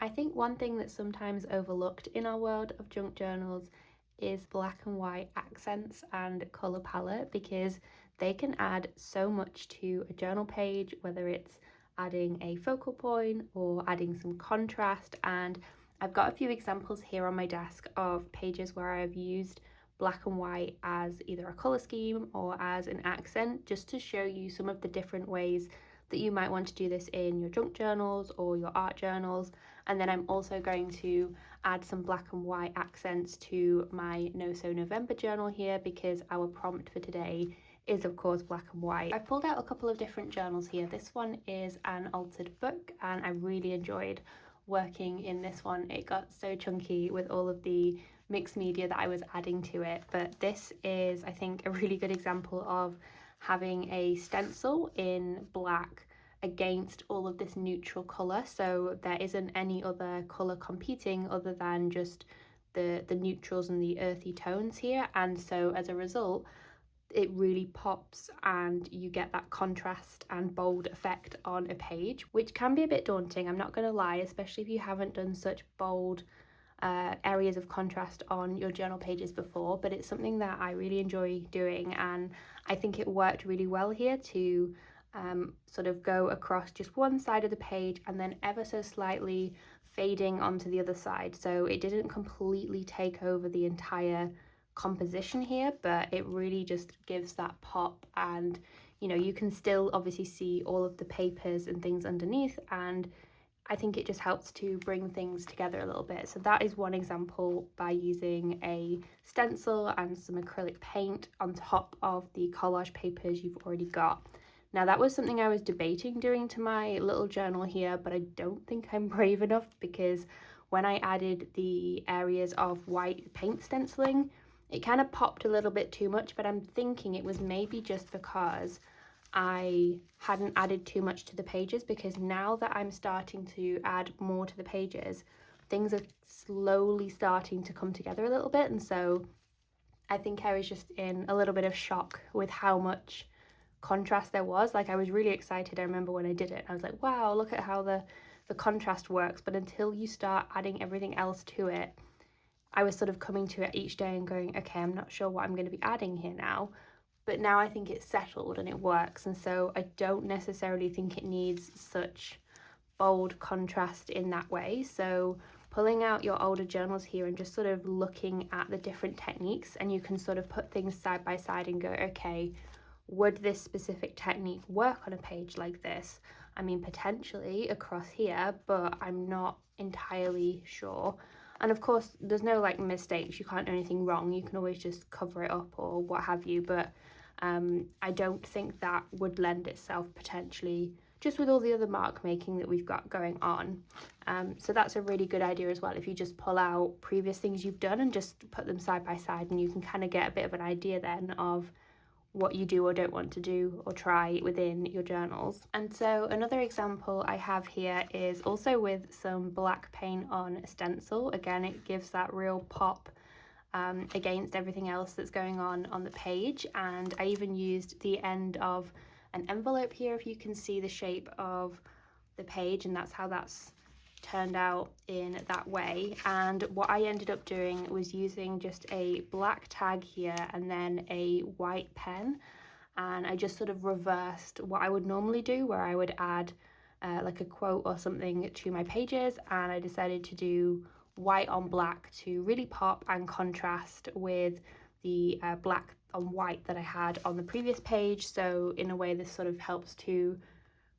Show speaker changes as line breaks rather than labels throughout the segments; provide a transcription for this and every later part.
I think one thing that's sometimes overlooked in our world of junk journals is black and white accents and colour palette, because they can add so much to a journal page, whether it's adding a focal point or adding some contrast. And I've got a few examples here on my desk of pages where I've used black and white as either a colour scheme or as an accent, just to show you some of the different ways that you might want to do this in your junk journals or your art journals. And then I'm also going to add some black and white accents to my No Sew November journal here, because our prompt for today is of course black and white. I've pulled out a couple of different journals here. This one is an altered book, and I really enjoyed working in this one. It got so chunky with all of the mixed media that I was adding to it, but this is, I think, a really good example of having a stencil in black against all of this neutral colour, so there isn't any other colour competing other than just the neutrals and the earthy tones here. And so as a result, it really pops and you get that contrast and bold effect on a page, which can be a bit daunting, I'm not going to lie, especially if you haven't done such bold areas of contrast on your journal pages before. But it's something that I really enjoy doing, and I think it worked really well here to sort of go across just one side of the page and then ever so slightly fading onto the other side. So it didn't completely take over the entire composition here, but it really just gives that pop. And you know, you can still obviously see all of the papers and things underneath, and I think it just helps to bring things together a little bit. So that is one example, by using a stencil and some acrylic paint on top of the collage papers you've already got. Now that was something I was debating doing to my little journal here, but I don't think I'm brave enough, because when I added the areas of white paint stenciling, it kind of popped a little bit too much. But I'm thinking it was maybe just because I hadn't added too much to the pages, because now that I'm starting to add more to the pages, things are slowly starting to come together a little bit. And so I think I was just in a little bit of shock with how much contrast there was. Like, I was really excited. I remember when I did it, I was like, wow, look at how the contrast works. But until you start adding everything else to it, I was sort of coming to it each day and going, okay, I'm not sure what I'm going to be adding here now. But now I think it's settled and it works, and so I don't necessarily think it needs such bold contrast in that way. So pulling out your older journals here and just sort of looking at the different techniques, and you can sort of put things side by side and go, okay, would this specific technique work on a page like this? I mean, potentially across here, but I'm not entirely sure. And of course, there's no like mistakes, you can't do anything wrong, you can always just cover it up or what have you. But I don't think that would lend itself potentially, just with all the other mark making that we've got going on. So that's a really good idea as well, if you just pull out previous things you've done and just put them side by side, and you can kind of get a bit of an idea then of what you do or don't want to do or try within your journals. And so another example I have here is also with some black paint on a stencil. Again, it gives that real pop against everything else that's going on the page. And I even used the end of an envelope here, if you can see the shape of the page, and that's how that's turned out in that way. And what I ended up doing was using just a black tag here and then a white pen, and I just sort of reversed what I would normally do, where I would add like a quote or something to my pages, and I decided to do white on black to really pop and contrast with the black on white that I had on the previous page. So in a way, this sort of helps to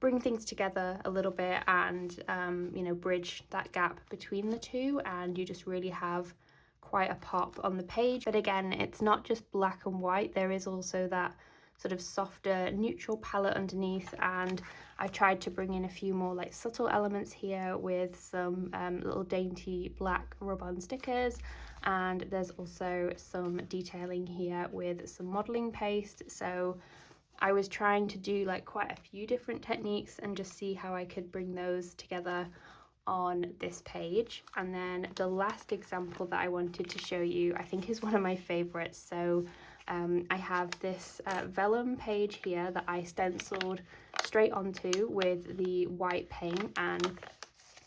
bring things together a little bit and you know, bridge that gap between the two, and you just really have quite a pop on the page. But again, it's not just black and white, there is also that sort of softer neutral palette underneath, and I tried to bring in a few more like subtle elements here with some little dainty black rub-on stickers, and there's also some detailing here with some modeling paste. So I was trying to do like quite a few different techniques and just see how I could bring those together on this page. And then the last example that I wanted to show you, I think, is one of my favorites. So I have this vellum page here that I stenciled straight onto with the white paint, and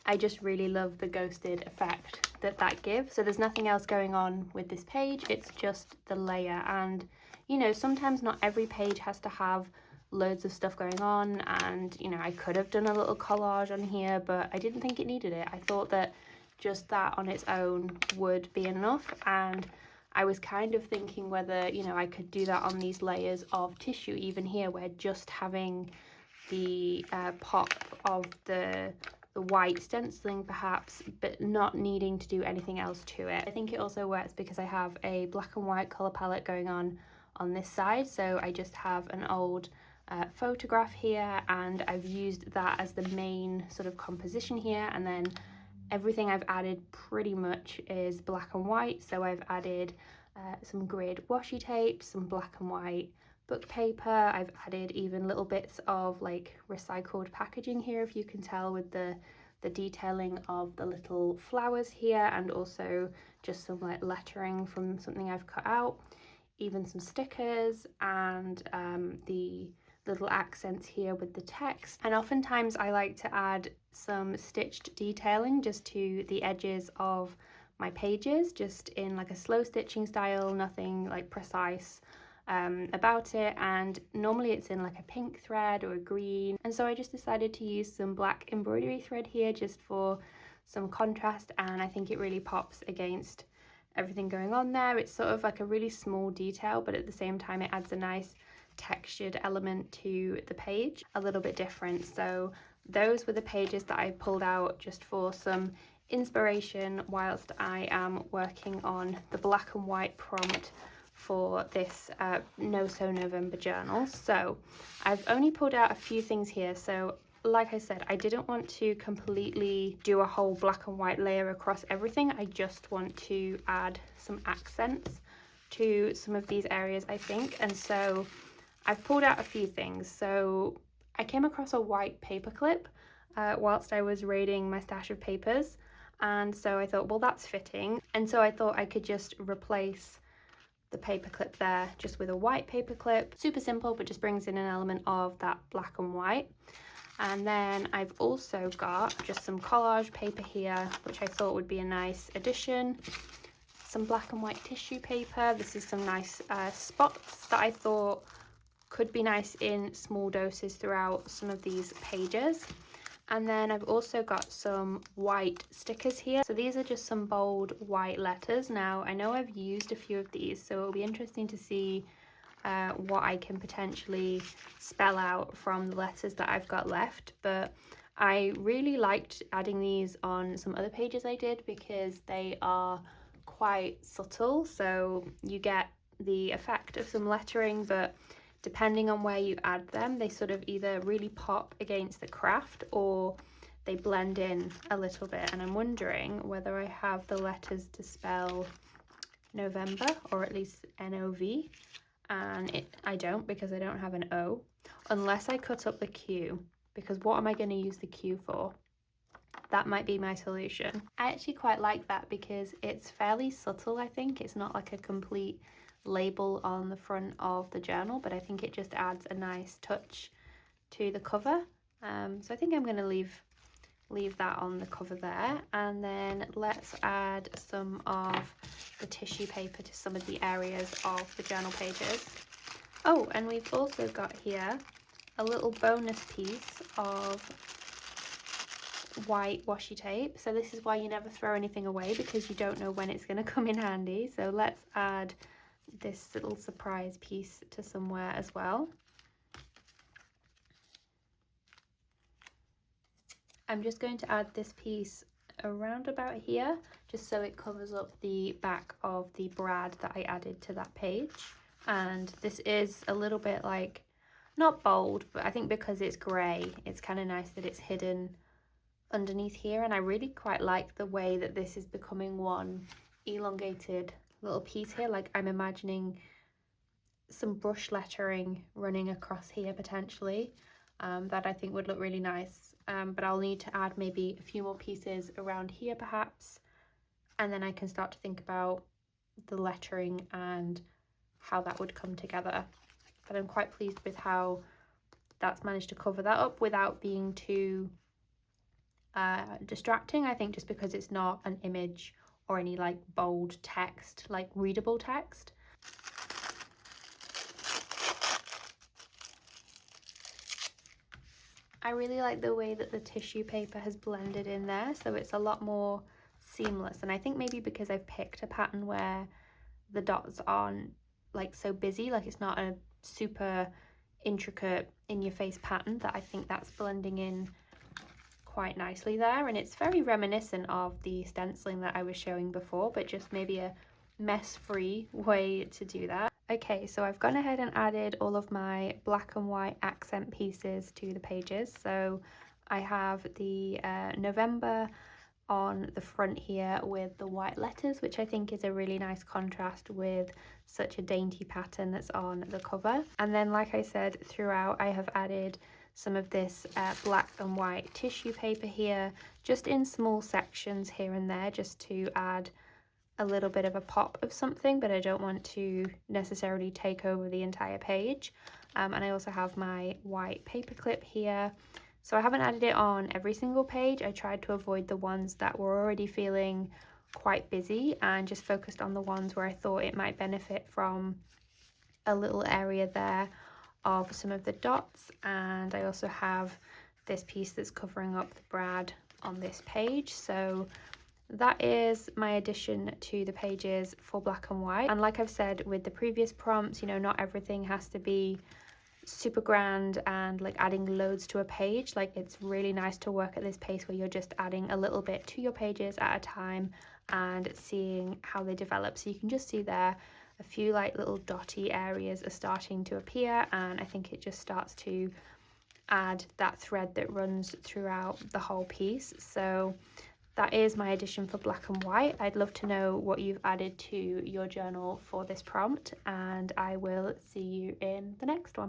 I just really love the ghosted effect that gives. So there's nothing else going on with this page, it's just the layer. And you know, sometimes not every page has to have loads of stuff going on, and you know, I could have done a little collage on here, but I didn't think it needed it. I thought that just that on its own would be enough, and I was kind of thinking whether, you know, I could do that on these layers of tissue even here, where just having the pop of the white stenciling perhaps, but not needing to do anything else to it. I think it also works because I have a black and white colour palette going on this side, so I just have an old photograph here, and I've used that as the main sort of composition here, and then everything I've added pretty much is black and white. So I've added some grid washi tape, some black and white book paper. I've added even little bits of like recycled packaging here, if you can tell, with the detailing of the little flowers here, and also just some like lettering from something I've cut out, even some stickers, and the little accents here with the text. And oftentimes I like to add some stitched detailing just to the edges of my pages, just in like a slow stitching style, nothing like precise about it. And normally it's in like a pink thread or a green, and so I just decided to use some black embroidery thread here just for some contrast, and I think it really pops against everything going on there. It's sort of like a really small detail, but at the same time it adds a nice textured element to the page, a little bit different. So those were the pages that I pulled out just for some inspiration whilst I am working on the black and white prompt for this No Sew November journal. So I've only pulled out a few things here. So like I said, I didn't want to completely do a whole black and white layer across everything. I just want to add some accents to some of these areas, I think. And so I've pulled out a few things. So I came across a white paper clip whilst I was raiding my stash of papers, and so I thought, well, that's fitting. And so I thought I could just replace the paper clip there just with a white paper clip. Super simple, but just brings in an element of that black and white. And then I've also got just some collage paper here, which I thought would be a nice addition. Some black and white tissue paper. This is some nice spots that I thought could be nice in small doses throughout some of these pages. And then I've also got some white stickers here. So these are just some bold white letters. Now I know I've used a few of these, so it'll be interesting to see what I can potentially spell out from the letters that I've got left. But I really liked adding these on some other pages I did because they are quite subtle. So you get the effect of some lettering, but depending on where you add them, they sort of either really pop against the craft or they blend in a little bit. And I'm wondering whether I have the letters to spell November, or at least N-O-V, and I don't, because I don't have an O, unless I cut up the Q, because what am I going to use the Q for? That might be my solution. I actually quite like that because it's fairly subtle. I think it's not like a complete label on the front of the journal, but I think it just adds a nice touch to the cover. So I think I'm going to leave that on the cover there, and then let's add some of the tissue paper to some of the areas of the journal pages. Oh, and we've also got here a little bonus piece of white washi tape. So this is why you never throw anything away, because you don't know when it's going to come in handy. So let's add this little surprise piece to somewhere as well. I'm just going to add this piece around about here, just so it covers up the back of the brad that I added to that page. And this is a little bit like, not bold, but I think because it's grey, it's kind of nice that it's hidden underneath here. And I really quite like the way that this is becoming one elongated little piece here. Like, I'm imagining some brush lettering running across here potentially, that I think would look really nice. But I'll need to add maybe a few more pieces around here perhaps, and then I can start to think about the lettering and how that would come together. But I'm quite pleased with how that's managed to cover that up without being too distracting, I think, just because it's not an image or any like bold text, like readable text. I really like the way that the tissue paper has blended in there, so it's a lot more seamless. And I think maybe because I've picked a pattern where the dots aren't like so busy, like it's not a super intricate in your face pattern, that I think that's blending in quite nicely there. And it's very reminiscent of the stenciling that I was showing before, but just maybe a mess-free way to do that. Okay, so I've gone ahead and added all of my black and white accent pieces to the pages. So I have the November on the front here with the white letters, which I think is a really nice contrast with such a dainty pattern that's on the cover. And then, like I said, throughout I have added some of this black and white tissue paper here, just in small sections here and there, just to add a little bit of a pop of something, but I don't want to necessarily take over the entire page. And I also have my white paper clip here. So I haven't added it on every single page. I tried to avoid the ones that were already feeling quite busy and just focused on the ones where I thought it might benefit from a little area there of some of the dots. And I also have this piece that's covering up the brad on this page. So that is my addition to the pages for black and white. And like I've said with the previous prompts, you know, not everything has to be super grand and like adding loads to a page. Like, it's really nice to work at this pace where you're just adding a little bit to your pages at a time and seeing how they develop. So you can just see there a few like little dotty areas are starting to appear, and I think it just starts to add that thread that runs throughout the whole piece. So that is my addition for black and white. I'd love to know what you've added to your journal for this prompt, and I will see you in the next one.